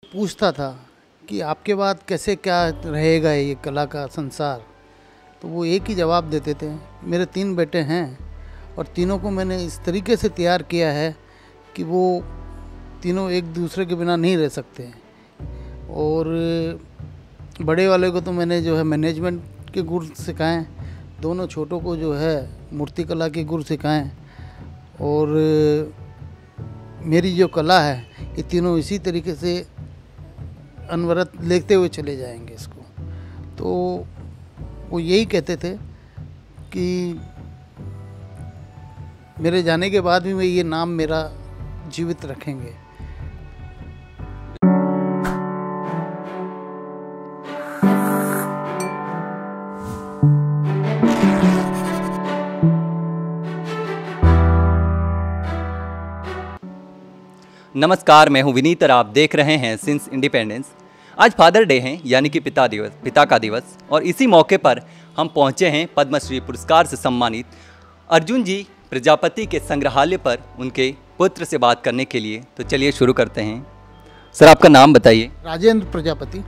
पूछता था कि आपके बाद कैसे क्या रहेगा ये कला का संसार, तो वो एक ही जवाब देते थे, मेरे 3 बेटे हैं और तीनों को मैंने इस तरीके से तैयार किया है कि वो तीनों एक दूसरे के बिना नहीं रह सकते। और बड़े वाले को तो मैंने जो है मैनेजमेंट के गुर सिखाएं, दोनों छोटों को जो है मूर्तिकला के गुर सिखाएं, और मेरी जो कला है ये तीनों इसी तरीके से अनवरत लेते हुए चले जाएंगे इसको। तो वो यही कहते थे कि मेरे जाने के बाद भी मैं ये नाम मेरा जीवित रखेंगे। नमस्कार, मैं हूं विनीत और आप देख रहे हैं सिंस इंडिपेंडेंस। आज फादर डे है, यानी कि पिता का दिवस, और इसी मौके पर हम पहुंचे हैं पद्मश्री पुरस्कार से सम्मानित अर्जुन जी प्रजापति के संग्रहालय पर उनके पुत्र से बात करने के लिए। तो चलिए शुरू करते हैं। सर, आपका नाम बताइए। राजेंद्र प्रजापति।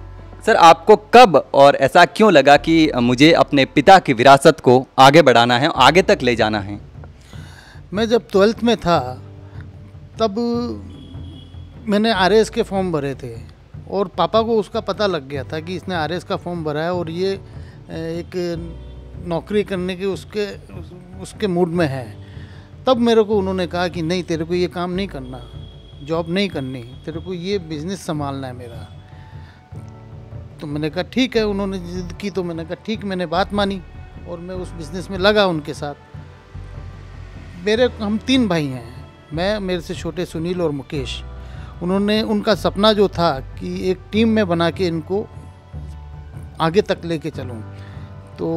सर, आपको कब और ऐसा क्यों लगा कि मुझे अपने पिता की विरासत को आगे बढ़ाना है, आगे तक ले जाना है? मैं जब 12th में था तब मैंने आरएस के फॉर्म भरे थे और पापा को उसका पता लग गया था कि इसने आरएस का फॉर्म भरा है और ये एक नौकरी करने के उसके मूड में है। तब मेरे को उन्होंने कहा कि नहीं, तेरे को ये काम नहीं करना, जॉब नहीं करनी, तेरे को ये बिज़नेस संभालना है मेरा। तो मैंने कहा ठीक है। उन्होंने जिद की तो मैंने कहा ठीक, मैंने बात मानी और मैं उस बिज़नेस में लगा उनके साथ। हम 3 भाई हैं, मैं, मेरे से छोटे सुनील और मुकेश। उनका सपना जो था कि एक टीम में बना के इनको आगे तक लेके चलूं, तो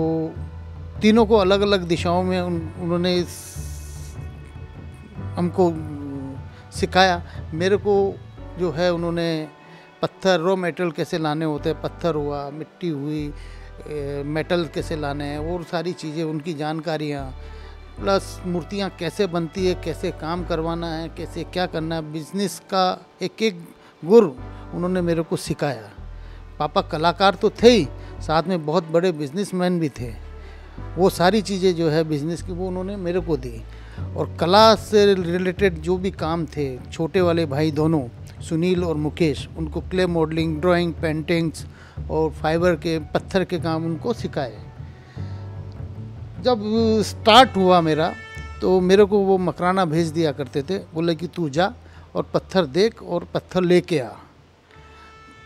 तीनों को अलग अलग दिशाओं में उन्होंने हमको सिखाया। मेरे को जो है उन्होंने पत्थर, रॉ मेटल कैसे लाने होते हैं, पत्थर हुआ, मिट्टी हुई, मेटल कैसे लाने हैं, और सारी चीज़ें उनकी जानकारियाँ, प्लस मूर्तियाँ कैसे बनती है, कैसे काम करवाना है, कैसे क्या करना है, बिजनेस का एक एक गुर उन्होंने मेरे को सिखाया। पापा कलाकार तो थे ही, साथ में बहुत बड़े बिजनेसमैन भी थे। वो सारी चीज़ें जो है बिजनेस की वो उन्होंने मेरे को दी। और कला से रिलेटेड जो भी काम थे, छोटे वाले भाई दोनों सुनील और मुकेश, उनको क्ले मॉडलिंग, ड्राइंग, पेंटिंग्स और फाइबर के, पत्थर के काम उनको सिखाए। जब स्टार्ट हुआ मेरा, तो मेरे को वो मकराना भेज दिया करते थे, बोले कि तू जा और पत्थर देख और पत्थर लेके आ।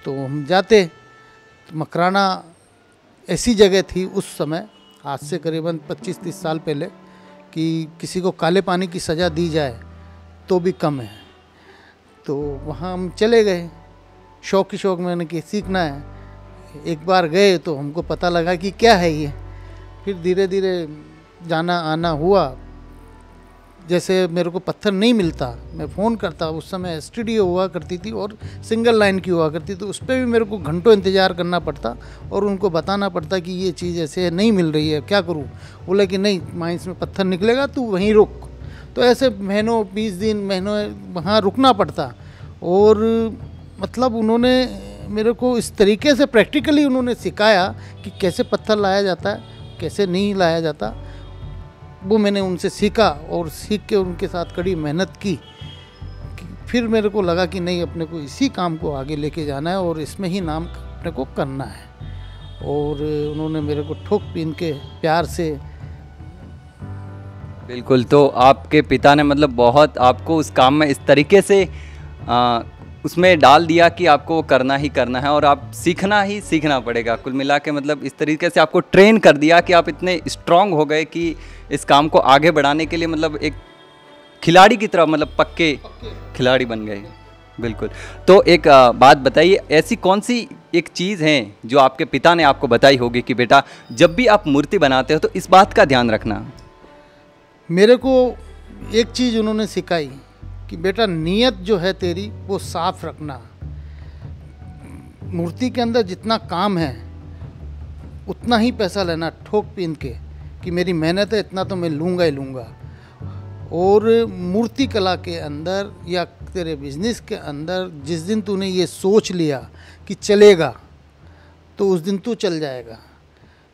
तो हम जाते। तो मकराना ऐसी जगह थी उस समय, आज से करीबन 25-30 साल पहले, कि किसी को काले पानी की सज़ा दी जाए तो भी कम है। तो वहाँ हम चले गए, शौक की शौक मैंने कि सीखना है। एक बार गए तो हमको पता लगा कि क्या है ये। फिर धीरे धीरे जाना आना हुआ। जैसे मेरे को पत्थर नहीं मिलता, मैं फ़ोन करता, उस समय स्टूडियो हुआ करती थी और सिंगल लाइन की हुआ करती, तो उस पर भी मेरे को घंटों इंतज़ार करना पड़ता और उनको बताना पड़ता कि ये चीज़ ऐसे नहीं मिल रही है, क्या करूँ। बोले कि नहीं, माइंस में पत्थर निकलेगा, तू वहीं रुक। तो ऐसे महीनों, 20 दिन, महीनों वहाँ रुकना पड़ता। और मतलब उन्होंने मेरे को इस तरीके से प्रैक्टिकली उन्होंने सिखाया कि कैसे पत्थर लाया जाता है, कैसे नहीं लाया जाता। वो मैंने उनसे सीखा और सीख के उनके साथ कड़ी मेहनत की। फिर मेरे को लगा कि नहीं, अपने को इसी काम को आगे लेके जाना है और इसमें ही नाम अपने को करना है। और उन्होंने मेरे को ठोक पीन के प्यार से। बिल्कुल। तो आपके पिता ने मतलब बहुत आपको उस काम में इस तरीके से उसमें डाल दिया कि आपको करना ही करना है और आप सीखना ही सीखना पड़ेगा। कुल मिला के मतलब इस तरीके से आपको ट्रेन कर दिया कि आप इतने स्ट्रांग हो गए कि इस काम को आगे बढ़ाने के लिए मतलब एक खिलाड़ी की तरह, मतलब पक्के खिलाड़ी बन गए। बिल्कुल। तो एक बात बताइए, ऐसी कौन सी एक चीज़ है जो आपके पिता ने आपको बताई होगी कि बेटा जब भी आप मूर्ति बनाते हो तो इस बात का ध्यान रखना? मेरे को एक चीज़ उन्होंने सिखाई कि बेटा नीयत जो है तेरी वो साफ रखना। मूर्ति के अंदर जितना काम है उतना ही पैसा लेना, ठोक पीन के कि मेरी मेहनत है, इतना तो मैं लूँगा ही लूँगा। और मूर्ति कला के अंदर या तेरे बिजनेस के अंदर जिस दिन तूने ये सोच लिया कि चलेगा, तो उस दिन तू चल जाएगा।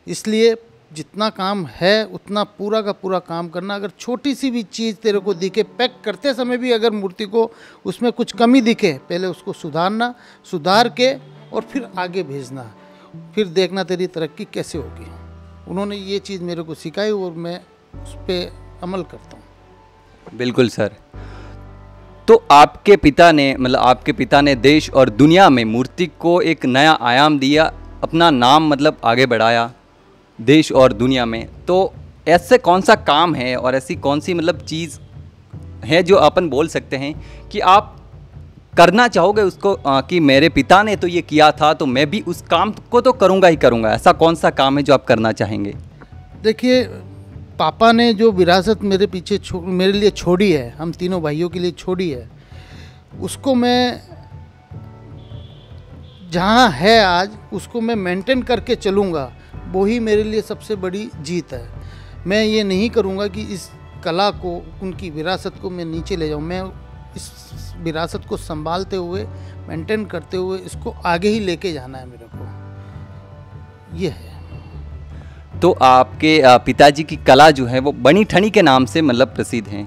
इसलिए जितना काम है उतना पूरा का पूरा काम करना। अगर छोटी सी भी चीज़ तेरे को दिखे, पैक करते समय भी अगर मूर्ति को उसमें कुछ कमी दिखे, पहले उसको सुधारना, सुधार के और फिर आगे भेजना, फिर देखना तेरी तरक्की कैसे होगी। उन्होंने ये चीज़ मेरे को सिखाई और मैं उस पर अमल करता हूँ। बिल्कुल सर। तो आपके पिता ने मतलब आपके पिता ने देश और दुनिया में मूर्ति को एक नया आयाम दिया, अपना नाम मतलब आगे बढ़ाया देश और दुनिया में। तो ऐसे कौन सा काम है और ऐसी कौन सी मतलब चीज़ है जो अपन बोल सकते हैं कि आप करना चाहोगे उसको, कि मेरे पिता ने तो ये किया था तो मैं भी उस काम को तो करूँगा ही करूँगा। ऐसा कौन सा काम है जो आप करना चाहेंगे? देखिए, पापा ने जो विरासत मेरे पीछे मेरे लिए छोड़ी है, हम तीनों भाइयों के लिए छोड़ी है, उसको मैं जहाँ है आज उसको मैं मेंटेन करके चलूँगा। वो ही मेरे लिए सबसे बड़ी जीत है। मैं ये नहीं करूँगा कि इस कला को, उनकी विरासत को मैं नीचे ले जाऊँ। मैं इस विरासत को संभालते हुए, मेंटेन करते हुए इसको आगे ही लेके जाना है मेरे को, ये है। तो आपके पिताजी की कला जो है वो बनी ठनी के नाम से मतलब प्रसिद्ध हैं।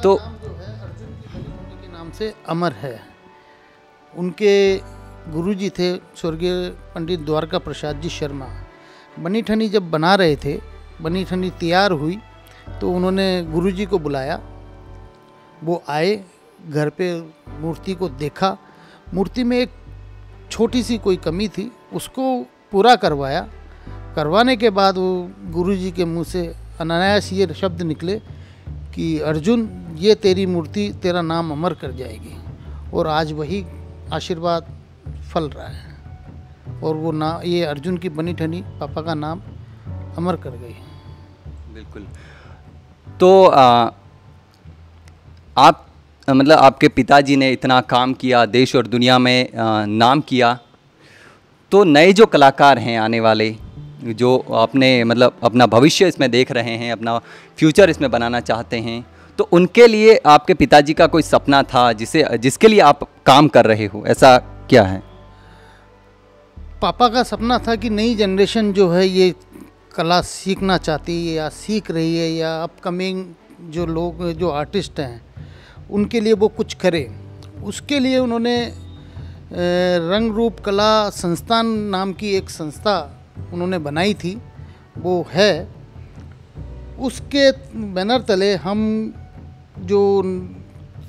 तो नाम जो है अर्जुन की बनी ठनी के नाम से अमर है। उनके गुरुजी थे स्वर्गीय पंडित द्वारका प्रसाद जी शर्मा। बनी ठनी जब बना रहे थे, बनी ठनी तैयार हुई तो उन्होंने गुरुजी को बुलाया। वो आए, घर पे मूर्ति को देखा। मूर्ति में एक छोटी सी कोई कमी थी, उसको पूरा करवाया। करवाने के बाद वो गुरुजी के मुंह से अनायास ये शब्द निकले कि अर्जुन, ये तेरी मूर्ति तेरा नाम अमर कर जाएगी। और आज वही आशीर्वाद फल रहा है और वो ये अर्जुन की बनी ठनी पापा का नाम अमर कर गई। बिल्कुल। तो आप मतलब आपके पिताजी ने इतना काम किया, देश और दुनिया में नाम किया, तो नए जो कलाकार हैं आने वाले, जो आपने मतलब अपना भविष्य इसमें देख रहे हैं, अपना फ्यूचर इसमें बनाना चाहते हैं, तो उनके लिए आपके पिताजी का कोई सपना था जिसके लिए आप काम कर रहे हो, ऐसा क्या है? पापा का सपना था कि नई जनरेशन जो है ये कला सीखना चाहती है या सीख रही है, या अपकमिंग जो लोग, जो आर्टिस्ट हैं, उनके लिए वो कुछ करें। उसके लिए उन्होंने रंग रूप कला संस्थान नाम की एक संस्था उन्होंने बनाई थी, वो है। उसके बैनर तले हम जो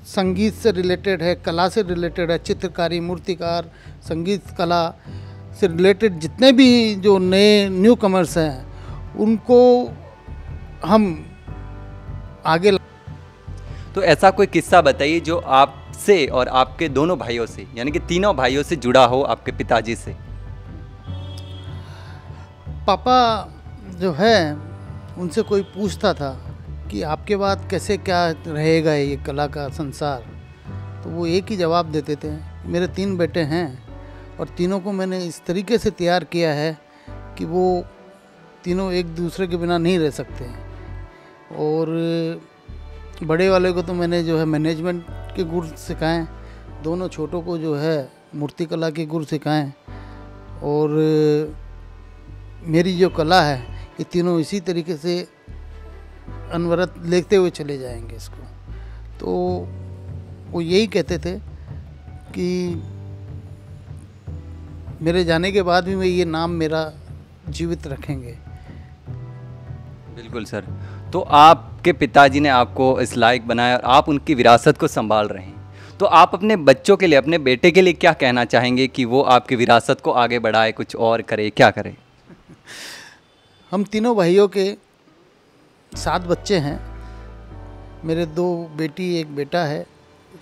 संगीत से रिलेटेड है, कला से रिलेटेड है, चित्रकारी, मूर्तिकार, संगीत कला से रिलेटेड जितने भी जो नए न्यू कमर्स हैं, उनको हम आगे। तो ऐसा कोई किस्सा बताइए जो आपसे और आपके दोनों भाइयों से, यानी कि तीनों भाइयों से जुड़ा हो, आपके पिताजी से। पापा जो है उनसे कोई पूछता था कि आपके बाद कैसे क्या रहेगा ये कला का संसार, तो वो एक ही जवाब देते थे, मेरे 3 बेटे हैं और तीनों को मैंने इस तरीके से तैयार किया है कि वो तीनों एक दूसरे के बिना नहीं रह सकते हैं। और बड़े वाले को तो मैंने जो है मैनेजमेंट के गुर सिखाएं, दोनों छोटों को जो है मूर्तिकला के गुर सिखाएं, और मेरी जो कला है ये तीनों इसी तरीके से अनवरत लेते हुए चले जाएंगे इसको। तो वो यही कहते थे कि मेरे जाने के बाद भी मैं ये नाम मेरा जीवित रखेंगे। बिल्कुल सर। तो आपके पिताजी ने आपको इस लायक बनाया और आप उनकी विरासत को संभाल रहे हैं, तो आप अपने बच्चों के लिए, अपने बेटे के लिए क्या कहना चाहेंगे कि वो आपकी विरासत को आगे बढ़ाए, कुछ और करे, क्या करे? हम तीनों भाइयों के 7 बच्चे हैं। मेरे 2 बेटी 1 बेटा है।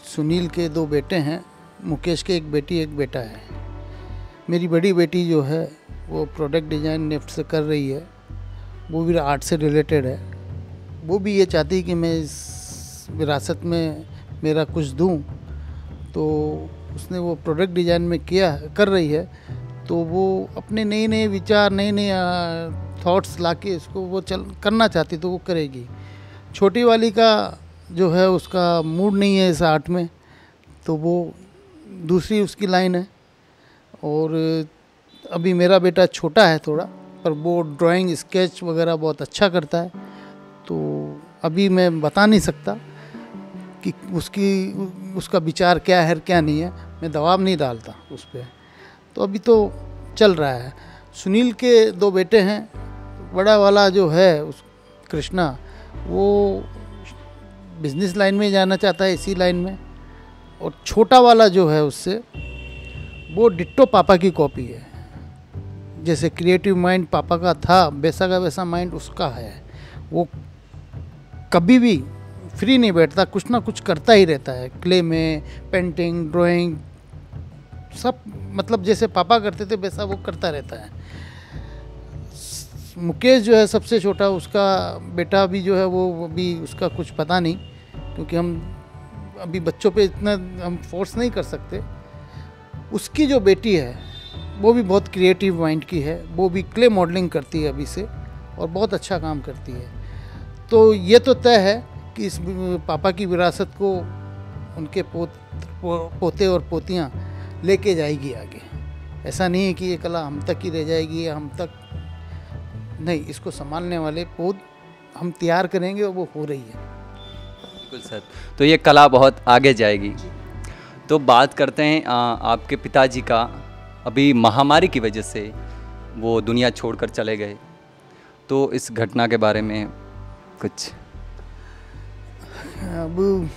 सुनील के 2 बेटे हैं, मुकेश के 1 बेटी 1 बेटा है। मेरी बड़ी बेटी जो है वो प्रोडक्ट डिज़ाइन नेफ्ट से कर रही है, वो भी आर्ट से रिलेटेड है। वो भी ये चाहती है कि मैं इस विरासत में मेरा कुछ दूं, तो उसने वो प्रोडक्ट डिज़ाइन में कर रही है। तो वो अपने नए नए विचार, नए नए थॉट्स लाके इसको वो करना चाहती, तो वो करेगी। छोटी वाली का जो है उसका मूड नहीं है इस आर्ट में, तो वो दूसरी उसकी लाइन है। और अभी मेरा बेटा छोटा है थोड़ा, पर वो ड्राइंग स्केच वगैरह बहुत अच्छा करता है। तो अभी मैं बता नहीं सकता कि उसका विचार क्या है क्या नहीं है, मैं दबाव नहीं डालता उस पर। तो अभी तो चल रहा है। सुनील के 2 बेटे हैं। बड़ा वाला जो है उस कृष्णा, वो बिजनेस लाइन में जाना चाहता है, इसी लाइन में। और छोटा वाला जो है उससे, वो डिट्टो पापा की कॉपी है। जैसे क्रिएटिव माइंड पापा का था, वैसा का वैसा माइंड उसका है। वो कभी भी फ्री नहीं बैठता, कुछ ना कुछ करता ही रहता है। क्ले में पेंटिंग, ड्राइंग, सब मतलब जैसे पापा करते थे वैसा वो करता रहता है। मुकेश जो है सबसे छोटा, उसका बेटा भी जो है वो अभी उसका कुछ पता नहीं, क्योंकि हम अभी बच्चों पे इतना हम फोर्स नहीं कर सकते। उसकी जो बेटी है वो भी बहुत क्रिएटिव माइंड की है, वो भी क्ले मॉडलिंग करती है अभी से, और बहुत अच्छा काम करती है। तो ये तो तय है कि इस पापा की विरासत को उनके पोते और पोतियाँ लेके जाएगी आगे। ऐसा नहीं है कि ये कला हम तक ही रह जाएगी या हम तक नहीं, इसको संभालने वाले पौध हम तैयार करेंगे और वो हो रही है। बिल्कुल सर, तो ये कला बहुत आगे जाएगी। तो बात करते हैं आपके पिताजी का। अभी महामारी की वजह से वो दुनिया छोड़कर चले गए, तो इस घटना के बारे में कुछ। अब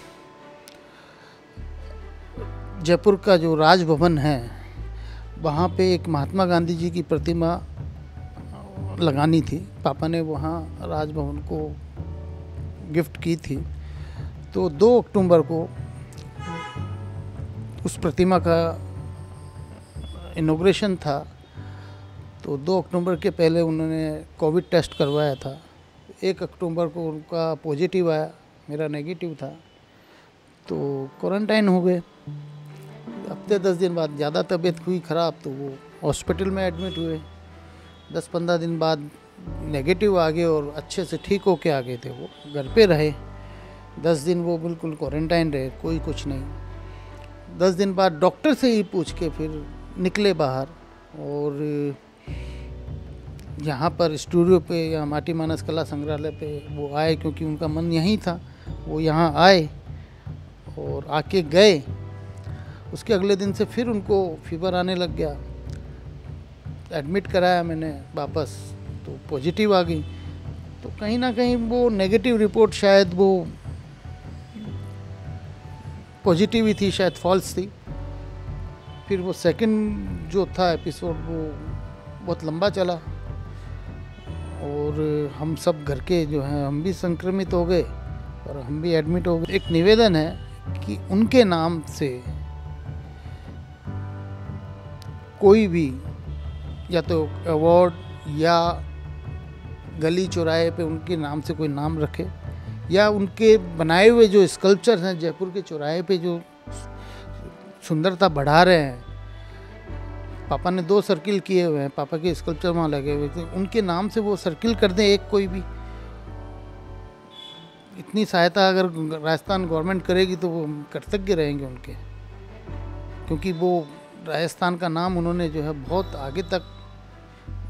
जयपुर का जो राजभवन है, वहाँ पे एक महात्मा गांधी जी की प्रतिमा लगानी थी। पापा ने वहाँ राजभवन को गिफ्ट की थी। तो 2 अक्टूबर को उस प्रतिमा का इनॉग्रेशन था। तो 2 अक्टूबर के पहले उन्होंने कोविड टेस्ट करवाया था। 1 अक्टूबर को उनका पॉजिटिव आया, मेरा नेगेटिव था। तो क्वारंटाइन हो गए। हफ्ते 10 दिन बाद ज़्यादा तबीयत हुई ख़राब, तो वो हॉस्पिटल में एडमिट हुए। 10-15 दिन बाद नेगेटिव आ गए और अच्छे से ठीक होके आ गए थे। वो घर पे रहे 10 दिन, वो बिल्कुल क्वारंटाइन रहे, कोई कुछ नहीं। 10 दिन बाद डॉक्टर से ही पूछ के फिर निकले बाहर, और यहाँ पर स्टूडियो पे या माटी मानस कला संग्रहालय पे वो आए, क्योंकि उनका मन यहीं था। वो यहाँ आए और आके गए। उसके अगले दिन से फिर उनको फीवर आने लग गया। एडमिट कराया मैंने वापस, तो पॉजिटिव आ गई। तो कहीं ना कहीं वो नेगेटिव रिपोर्ट शायद वो पॉजिटिव ही थी, शायद फॉल्स थी। फिर वो सेकंड जो था एपिसोड, वो बहुत लंबा चला और हम सब घर के जो हैं हम भी संक्रमित हो गए और हम भी एडमिट हो गए। एक निवेदन है कि उनके नाम से कोई भी या तो अवार्ड या गली चौराहे पे उनके नाम से कोई नाम रखे, या उनके बनाए हुए जो स्कल्पचर हैं जयपुर के चौराहे पे जो सुंदरता बढ़ा रहे हैं। पापा ने 2 सर्किल किए हुए हैं, पापा के स्कल्पचर वहाँ लगे हुए थे, उनके नाम से वो सर्किल कर दें एक कोई भी। इतनी सहायता अगर राजस्थान गवर्नमेंट करेगी तो वो कृतज्ञ रहेंगे उनके, क्योंकि वो राजस्थान का नाम उन्होंने जो है बहुत आगे तक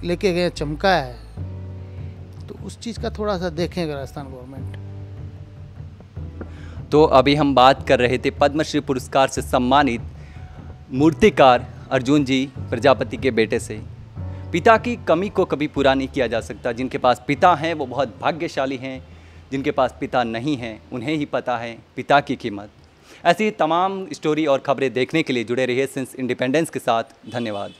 लेके गए, चमकाया है। तो उस चीज़ का थोड़ा सा देखें राजस्थान गवर्नमेंट। तो अभी हम बात कर रहे थे पद्मश्री पुरस्कार से सम्मानित मूर्तिकार अर्जुन जी प्रजापति के बेटे से। पिता की कमी को कभी पूरा नहीं किया जा सकता। जिनके पास पिता हैं वो बहुत भाग्यशाली हैं, जिनके पास पिता नहीं हैं उन्हें ही पता है पिता की कीमत। ऐसी तमाम स्टोरी और खबरें देखने के लिए जुड़े रहिए सिंस इंडिपेंडेंस के साथ। धन्यवाद।